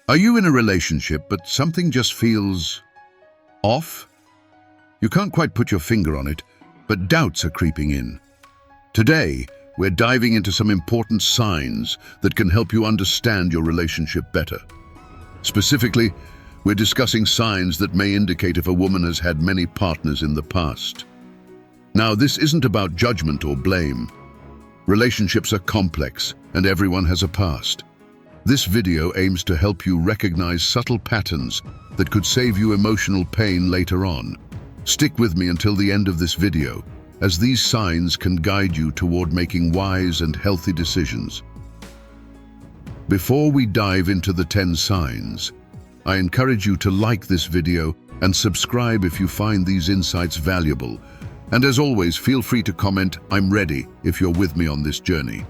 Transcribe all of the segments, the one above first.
Are you in a relationship, but something just feels off? You can't quite put your finger on it, but doubts are creeping in. Today, we're diving into some important signs that can help you understand your relationship better. Specifically, we're discussing signs that may indicate if a woman has had many partners in the past. Now, this isn't about judgment or blame. Relationships are complex, and everyone has a past. This video aims to help you recognize subtle patterns that could save you emotional pain later on. Stick with me until the end of this video, as these signs can guide you toward making wise and healthy decisions. Before we dive into the 10 signs, I encourage you to like this video and subscribe if you find these insights valuable. And as always, feel free to comment, "I'm ready," if you're with me on this journey.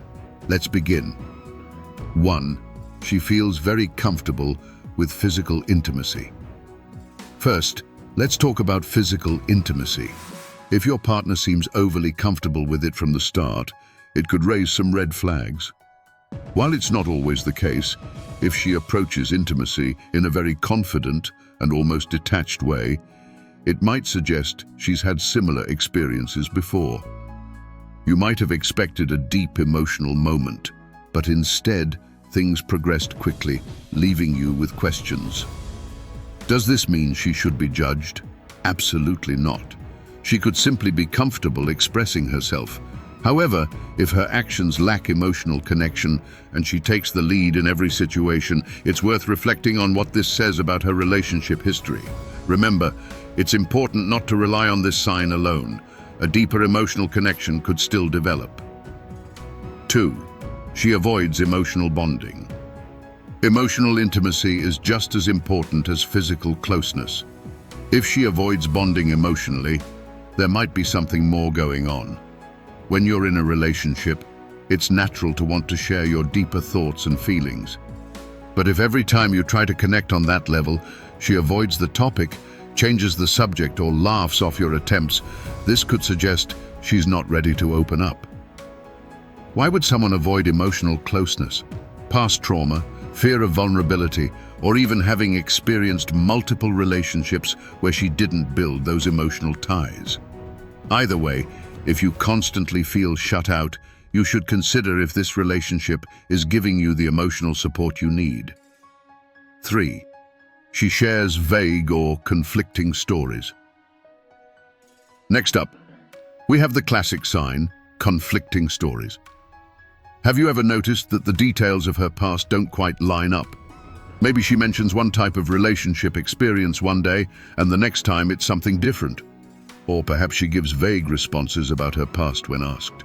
Let's begin. 1. She feels very comfortable with physical intimacy. First, let's talk about physical intimacy. If your partner seems overly comfortable with it from the start, it could raise some red flags. While it's not always the case, if she approaches intimacy in a very confident and almost detached way, it might suggest she's had similar experiences before. You might have expected a deep emotional moment, but instead, things progressed quickly, leaving you with questions. Does this mean she should be judged? Absolutely not. She could simply be comfortable expressing herself. However, if her actions lack emotional connection and she takes the lead in every situation, it's worth reflecting on what this says about her relationship history. Remember, it's important not to rely on this sign alone. A deeper emotional connection could still develop. 2. She avoids emotional bonding. Emotional intimacy is just as important as physical closeness. If she avoids bonding emotionally, there might be something more going on. When you're in a relationship, it's natural to want to share your deeper thoughts and feelings. But if every time you try to connect on that level, she avoids the topic, changes the subject, or laughs off your attempts, this could suggest she's not ready to open up. Why would someone avoid emotional closeness? Past trauma, fear of vulnerability, or even having experienced multiple relationships where she didn't build those emotional ties. Either way, if you constantly feel shut out, you should consider if this relationship is giving you the emotional support you need. 3. She shares vague or conflicting stories. Next up, we have the classic sign, conflicting stories. Have you ever noticed that the details of her past don't quite line up? Maybe she mentions one type of relationship experience one day, and the next time it's something different. Or perhaps she gives vague responses about her past when asked.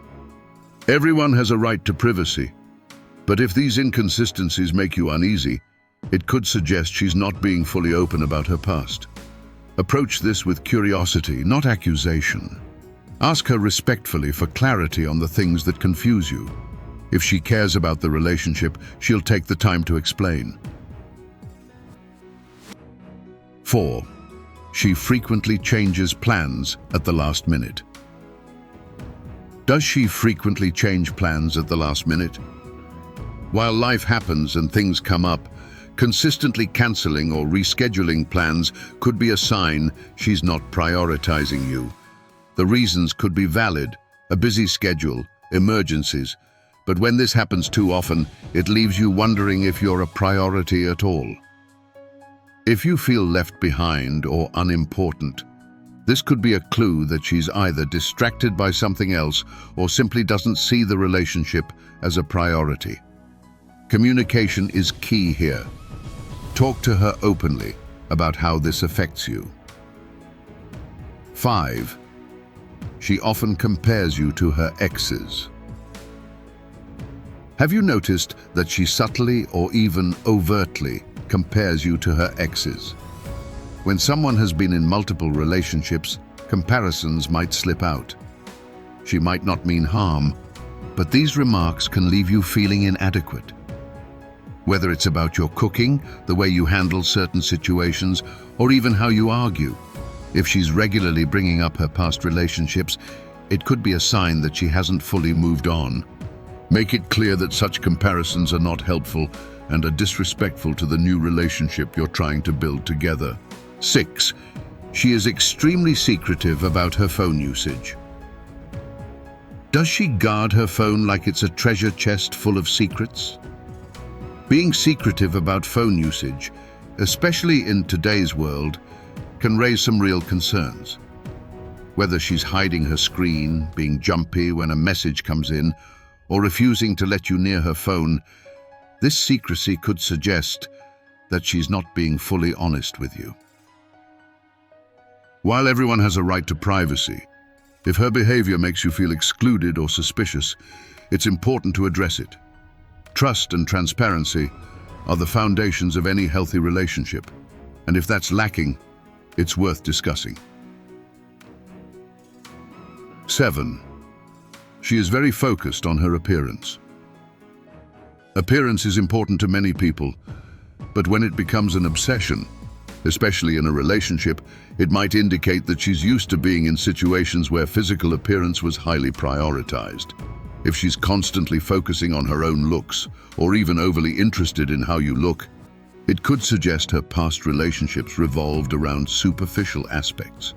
Everyone has a right to privacy, but if these inconsistencies make you uneasy, it could suggest she's not being fully open about her past. Approach this with curiosity, not accusation. Ask her respectfully for clarity on the things that confuse you. If she cares about the relationship, she'll take the time to explain. 4. She frequently changes plans at the last minute. Does she frequently change plans at the last minute? While life happens and things come up, consistently canceling or rescheduling plans could be a sign she's not prioritizing you. The reasons could be valid: a busy schedule, emergencies, but when this happens too often, it leaves you wondering if you're a priority at all. If you feel left behind or unimportant, this could be a clue that she's either distracted by something else or simply doesn't see the relationship as a priority. Communication is key here. Talk to her openly about how this affects you. 5. She often compares you to her exes. Have you noticed that she subtly or even overtly compares you to her exes? When someone has been in multiple relationships, comparisons might slip out. She might not mean harm, but these remarks can leave you feeling inadequate. Whether it's about your cooking, the way you handle certain situations, or even how you argue. If she's regularly bringing up her past relationships, it could be a sign that she hasn't fully moved on. Make it clear that such comparisons are not helpful and are disrespectful to the new relationship you're trying to build together. 6. She is extremely secretive about her phone usage. Does she guard her phone like it's a treasure chest full of secrets? Being secretive about phone usage, especially in today's world, can raise some real concerns. Whether she's hiding her screen, being jumpy when a message comes in, or refusing to let you near her phone, this secrecy could suggest that she's not being fully honest with you. While everyone has a right to privacy, if her behavior makes you feel excluded or suspicious, it's important to address it. Trust and transparency are the foundations of any healthy relationship, and if that's lacking, it's worth discussing. 7. She is very focused on her appearance. Appearance is important to many people, but when it becomes an obsession, especially in a relationship, it might indicate that she's used to being in situations where physical appearance was highly prioritized. If she's constantly focusing on her own looks, or even overly interested in how you look, it could suggest her past relationships revolved around superficial aspects.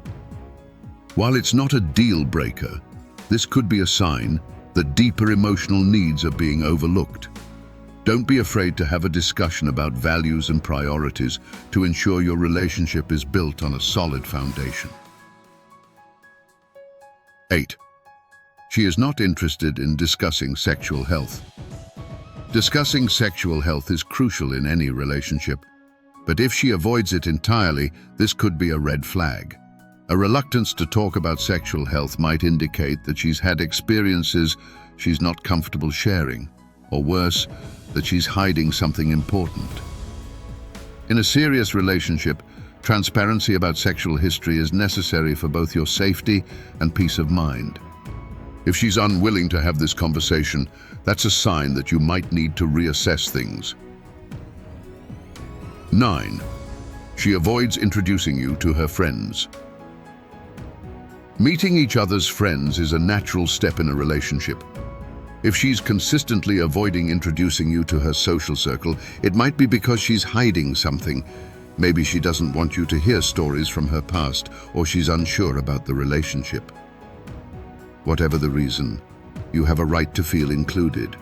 While it's not a deal breaker, this could be a sign that deeper emotional needs are being overlooked. Don't be afraid to have a discussion about values and priorities to ensure your relationship is built on a solid foundation. 8. She is not interested in discussing sexual health. Discussing sexual health is crucial in any relationship, but if she avoids it entirely, this could be a red flag. A reluctance to talk about sexual health might indicate that she's had experiences she's not comfortable sharing, or worse, that she's hiding something important. In a serious relationship, transparency about sexual history is necessary for both your safety and peace of mind. If she's unwilling to have this conversation, that's a sign that you might need to reassess things. 9. She avoids introducing you to her friends. Meeting each other's friends is a natural step in a relationship. If she's consistently avoiding introducing you to her social circle, it might be because she's hiding something. Maybe she doesn't want you to hear stories from her past, or she's unsure about the relationship. Whatever the reason, you have a right to feel included.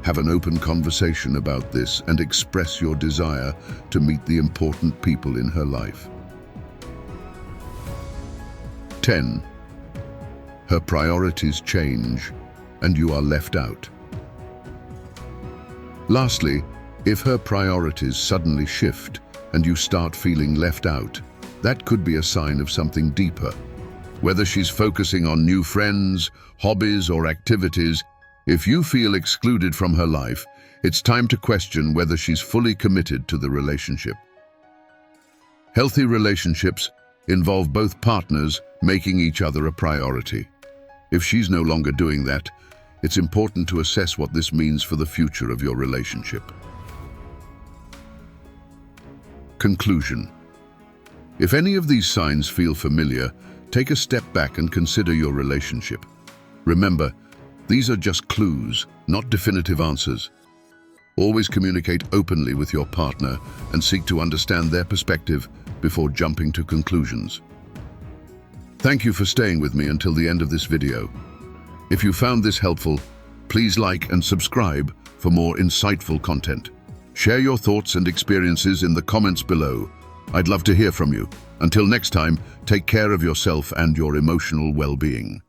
Have an open conversation about this and express your desire to meet the important people in her life. 10. Her priorities change, and you are left out. Lastly, if her priorities suddenly shift and you start feeling left out, that could be a sign of something deeper. Whether she's focusing on new friends, hobbies, or activities, if you feel excluded from her life, it's time to question whether she's fully committed to the relationship. Healthy relationships involve both partners making each other a priority. If she's no longer doing that, it's important to assess what this means for the future of your relationship. Conclusion. If any of these signs feel familiar, take a step back and consider your relationship. Remember, these are just clues, not definitive answers. Always communicate openly with your partner and seek to understand their perspective before jumping to conclusions. Thank you for staying with me until the end of this video. If you found this helpful, please like and subscribe for more insightful content. Share your thoughts and experiences in the comments below. I'd love to hear from you. Until next time, take care of yourself and your emotional well-being.